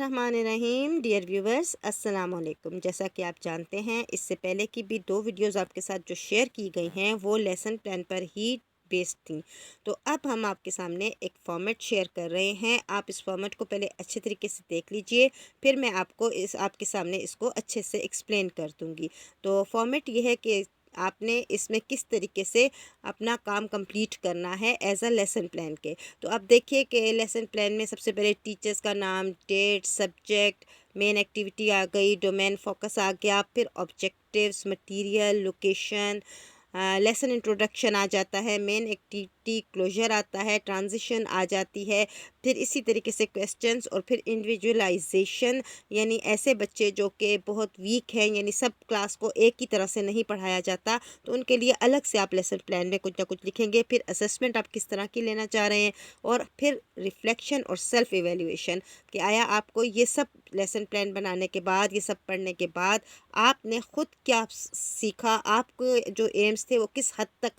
बिस्मिल्लाहिर्रहमानिर्रहीम। Dear viewers, अस्सलाम वालेकुम। जैसा कि आप जानते हैं, इससे पहले की भी 2 वीडियोज़ आपके साथ जो शेयर की गई हैं वो लेसन प्लान पर ही बेस्ड थी। तो अब हम आपके सामने एक फ़ॉर्मेट शेयर कर रहे हैं। आप इस फ़ॉर्मेट को पहले अच्छे तरीके से देख लीजिए, फिर मैं आपको आपके सामने इसको अच्छे से एक्सप्लेन कर दूँगी। तो फ़ॉर्मेट ये है कि आपने इसमें किस तरीके से अपना काम कंप्लीट करना है एज अ लेसन प्लान के। तो अब देखिए कि लेसन प्लान में सबसे पहले टीचर्स का नाम, डेट, सब्जेक्ट, मेन एक्टिविटी आ गई, डोमेन फोकस आ गया, फिर objectives, material, location, lesson introduction आ जाता है, मेन एक्टिविटी क्लोजर आता है, ट्रांजिशन आ जाती है, फिर इसी तरीके से क्वेश्चंस और फिर इंडिविजुअलाइजेशन, यानी ऐसे बच्चे जो कि बहुत वीक हैं, यानी सब क्लास को एक ही तरह से नहीं पढ़ाया जाता, तो उनके लिए अलग से आप लेसन प्लान में कुछ ना कुछ लिखेंगे। फिर असेसमेंट आप किस तरह की लेना चाह रहे हैं, और फिर रिफ्लेक्शन और सेल्फ एवेल्यूएशन कि आया आपको ये सब लेसन प्लान बनाने के बाद, ये सब पढ़ने के बाद आपने ख़ुद क्या सीखा, आपको जो एम्स थे वो किस हद तक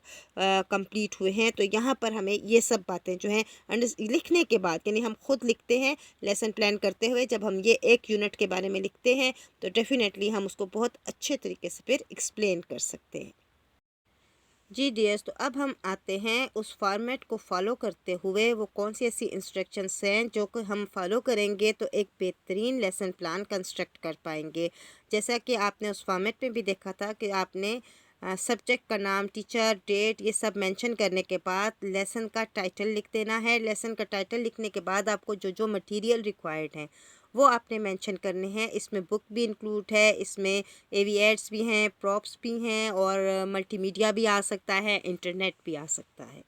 कंप्लीट हुए हैं। तो यहाँ पर हमें ये सब बातें जो हैं लिखने के बाद, यानी हम खुद लिखते हैं लेसन प्लान करते हुए, जब हम ये एक यूनिट के बारे में लिखते हैं तो डेफ़िनेटली हम उसको बहुत अच्छे तरीके से फिर एक्सप्लेन कर सकते हैं। जी डियर्स, तो अब हम आते हैं उस फॉर्मेट को फॉलो करते हुए वो कौन सी ऐसी इंस्ट्रक्शंस हैं जो कि हम फॉलो करेंगे तो एक बेहतरीन लेसन प्लान कंस्ट्रक्ट कर पाएंगे। जैसा कि आपने उस फॉर्मेट में भी देखा था कि आपने सब्जेक्ट का नाम, टीचर, डेट, ये सब मेंशन करने के बाद लेसन का टाइटल लिख देना है। लेसन का टाइटल लिखने के बाद आपको जो जो मटेरियल रिक्वायर्ड हैं वो आपने मेंशन करने हैं। इसमें बुक भी इंक्लूड है, इसमें एवी एड्स भी हैं, प्रॉप्स भी हैं, और मल्टीमीडिया भी आ सकता है, इंटरनेट भी आ सकता है।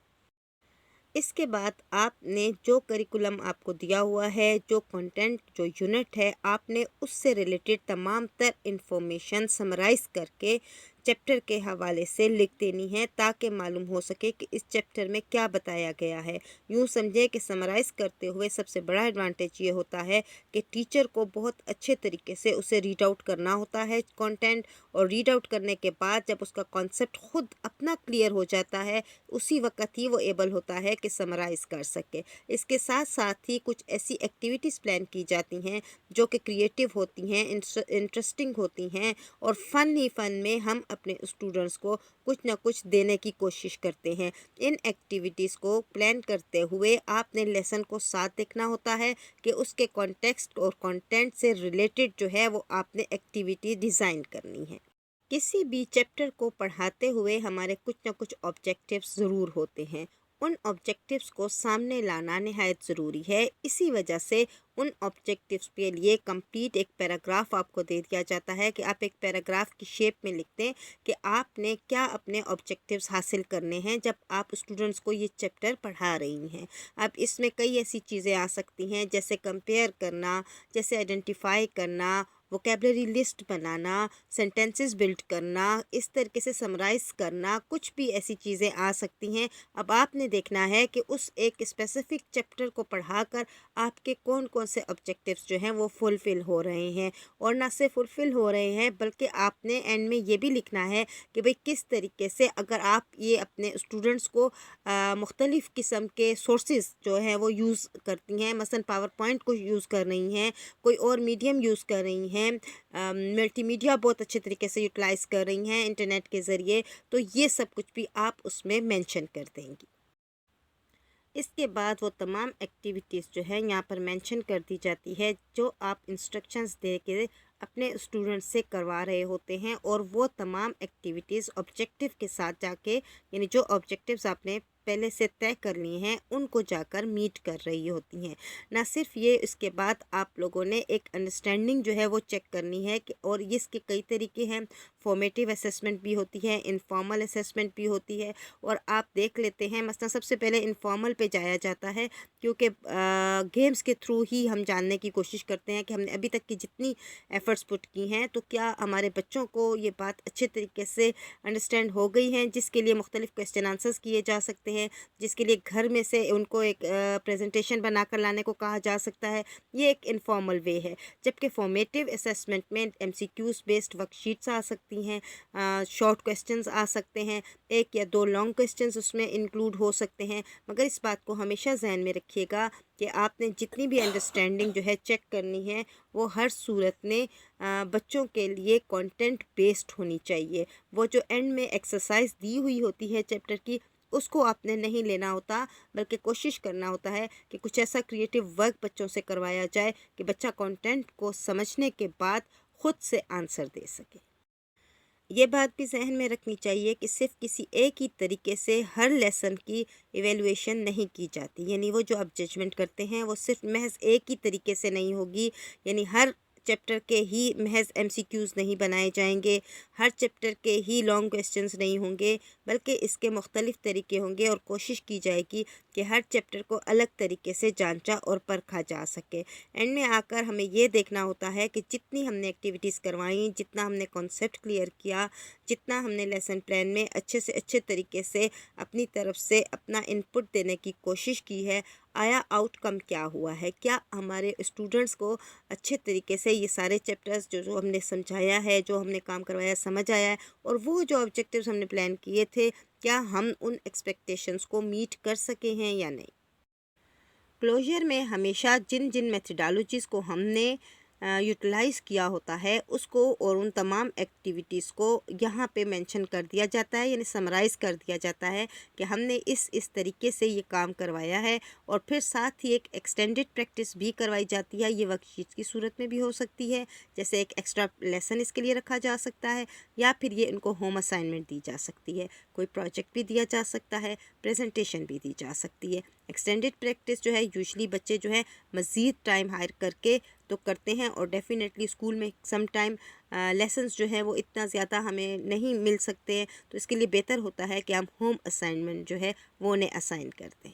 इसके बाद आपने जो करिकुलम आपको दिया हुआ है, जो कंटेंट, जो यूनिट है, आपने उससे रिलेटेड तमाम तर इंफॉर्मेशन समराइज़ करके चैप्टर के हवाले से लिख देनी है, ताकि मालूम हो सके कि इस चैप्टर में क्या बताया गया है। यूँ समझे कि समराइज़ करते हुए सबसे बड़ा एडवांटेज ये होता है कि टीचर को बहुत अच्छे तरीके से उसे रीड आउट करना होता है कंटेंट, और रीड आउट करने के बाद जब उसका कॉन्सेप्ट ख़ुद अपना क्लियर हो जाता है, उसी वक़्त ही वो एबल होता है कि समराइज़ कर सके। इसके साथ साथ ही कुछ ऐसी एक्टिविटीज़ प्लान की जाती हैं जो कि क्रिएटिव होती हैं, इंटरेस्टिंग होती हैं, और फ़न ही फ़न में हम अपने स्टूडेंट्स को कुछ ना कुछ देने की कोशिश करते हैं। इन एक्टिविटीज़ को प्लान करते हुए आपने लेसन को साथ देखना होता है कि उसके कॉन्टेक्स्ट और कंटेंट से रिलेटेड जो है वो आपने एक्टिविटी डिज़ाइन करनी है। किसी भी चैप्टर को पढ़ाते हुए हमारे कुछ ना कुछ ऑब्जेक्टिव्स ज़रूर होते हैं। उन ऑब्जेक्टिव्स को सामने लाना निहायत ज़रूरी है। इसी वजह से उन ऑब्जेक्टिव्स के लिए कंप्लीट एक पैराग्राफ आपको दे दिया जाता है कि आप एक पैराग्राफ की शेप में लिख दें कि आपने क्या अपने ऑब्जेक्टिव्स हासिल करने हैं जब आप स्टूडेंट्स को ये चैप्टर पढ़ा रही हैं। अब इसमें कई ऐसी चीज़ें आ सकती हैं, जैसे कंपेयर करना, जैसे आइडेंटिफाई करना, वोकेबलरी लिस्ट बनाना, सेंटेंसेस बिल्ड करना, इस तरीके से समराइज़ करना, कुछ भी ऐसी चीज़ें आ सकती हैं। अब आपने देखना है कि उस एक स्पेसिफ़िक चैप्टर को पढ़ाकर आपके कौन कौन से ऑब्जेक्टिव्स जो हैं वो फुलफ़िल हो रहे हैं, और ना सिर्फ फुलफ़िल हो रहे हैं बल्कि आपने एंड में ये भी लिखना है कि भाई किस तरीके से अगर आप ये अपने स्टूडेंट्स को मुख्तलिफ़ किस्म के सोर्सेज जो हैं वो यूज़ करती हैं, मसलन पावर पॉइंट को यूज़ कर रही हैं, कोई और मीडियम यूज़ कर रही हैं, मल्टीमीडिया बहुत अच्छे तरीके से यूटिलाइज़ कर रही हैं इंटरनेट के ज़रिए, तो ये सब कुछ भी आप उसमें मेंशन कर देंगी। इसके बाद वो तमाम एक्टिविटीज़ जो है यहाँ पर मेंशन कर दी जाती है जो आप इंस्ट्रक्शंस दे के अपने स्टूडेंट्स से करवा रहे होते हैं, और वो तमाम एक्टिविटीज़ ऑब्जेक्टिव के साथ जाके, यानी जो ऑब्जेक्टिव्स आपने पहले से तय कर लिए हैं उनको जाकर मीट कर रही होती हैं। ना सिर्फ ये, इसके बाद आप लोगों ने एक अंडरस्टैंडिंग जो है वो चेक करनी है कि, और इसके कई तरीके हैं, फॉर्मेटिव असेसमेंट भी होती है, इनफॉर्मल असेसमेंट भी होती है, और आप देख लेते हैं मसलन सबसे पहले इनफॉर्मल पे जाया जाता है, क्योंकि गेम्स के थ्रू ही हम जानने की कोशिश करते हैं कि हमने अभी तक की जितनी एफ़र्ट्स पुट की हैं तो क्या हमारे बच्चों को ये बात अच्छे तरीके से अंडरस्टैंड हो गई हैं, जिसके लिए मुख्तलिफ़ क्वेश्चन आंसर्स किए जा सकते हैं, जिसके लिए घर में से उनको एक प्रेजेंटेशन बनाकर लाने को कहा जा सकता है। ये एक इनफॉर्मल वे है। जबकि फॉर्मेटिव असेसमेंट में एमसीक्यूज़ बेस्ड वर्कशीट्स आ सकती हैं, शॉर्ट क्वेश्चंस आ सकते हैं, 1 या 2 लॉन्ग क्वेश्चंस उसमें इंक्लूड हो सकते हैं, मगर इस बात को हमेशा जहन में रखिएगा कि आपने जितनी भी अंडरस्टैंडिंग जो है चेक करनी है वो हर सूरत में बच्चों के लिए कंटेंट बेस्ड होनी चाहिए। वो जो एंड में एक्सरसाइज दी हुई होती है चैप्टर की, उसको आपने नहीं लेना होता, बल्कि कोशिश करना होता है कि कुछ ऐसा क्रिएटिव वर्क बच्चों से करवाया जाए कि बच्चा कंटेंट को समझने के बाद खुद से आंसर दे सके। ये बात भी जहन में रखनी चाहिए कि सिर्फ किसी एक ही तरीके से हर लेसन की इवेलुएशन नहीं की जाती, यानी वो जो आप जजमेंट करते हैं वो सिर्फ महज एक ही तरीके से नहीं होगी। यानी हर चैप्टर के ही महज एमसीक्यूज़ नहीं बनाए जाएंगे, हर चैप्टर के ही लॉन्ग क्वेश्चंस नहीं होंगे, बल्कि इसके मुख्तलिफ़ तरीके होंगे और कोशिश की जाएगी कि हर चैप्टर को अलग तरीके से जांचा और परखा जा सके। एंड में आकर हमें ये देखना होता है कि जितनी हमने एक्टिविटीज़ करवाई, जितना हमने कॉन्सेप्ट क्लियर किया, जितना हमने लेसन प्लान में अच्छे से अच्छे तरीके से अपनी तरफ से अपना इनपुट देने की कोशिश की है, आया आउटकम क्या हुआ है, क्या हमारे स्टूडेंट्स को अच्छे तरीके से ये सारे चैप्टर्स जो जो हमने समझाया है, जो हमने काम करवाया समझ आया है, और वो जो ऑब्जेक्टिव्स हमने प्लान किए थे, क्या हम उन एक्सपेक्टेशंस को मीट कर सके हैं या नहीं। क्लोजर में हमेशा जिन जिन मेथडोलॉजीज़ को हमने यूटिलाइज़ किया होता है उसको और उन तमाम एक्टिविटीज़ को यहाँ पे मेंशन कर दिया जाता है, यानी समराइज़ कर दिया जाता है कि हमने इस तरीके से ये काम करवाया है। और फिर साथ ही एक एक्सटेंडेड प्रैक्टिस भी करवाई जाती है। ये वर्कशीट्स की सूरत में भी हो सकती है, जैसे एक एक्स्ट्रा लेसन इसके लिए रखा जा सकता है, या फिर ये इनको होम असाइनमेंट दी जा सकती है, कोई प्रोजेक्ट भी दिया जा सकता है, प्रेजेंटेशन भी दी जा सकती है। एक्सटेंडेड प्रैक्टिस जो है यूजली बच्चे जो है मज़ीद टाइम हायर करके तो करते हैं, और डेफ़िनेटली स्कूल में सम टाइम लेसन्स जो है वो इतना ज़्यादा हमें नहीं मिल सकते हैं, तो इसके लिए बेहतर होता है कि हम होम असाइनमेंट जो है वो उन्हें असाइन कर दें।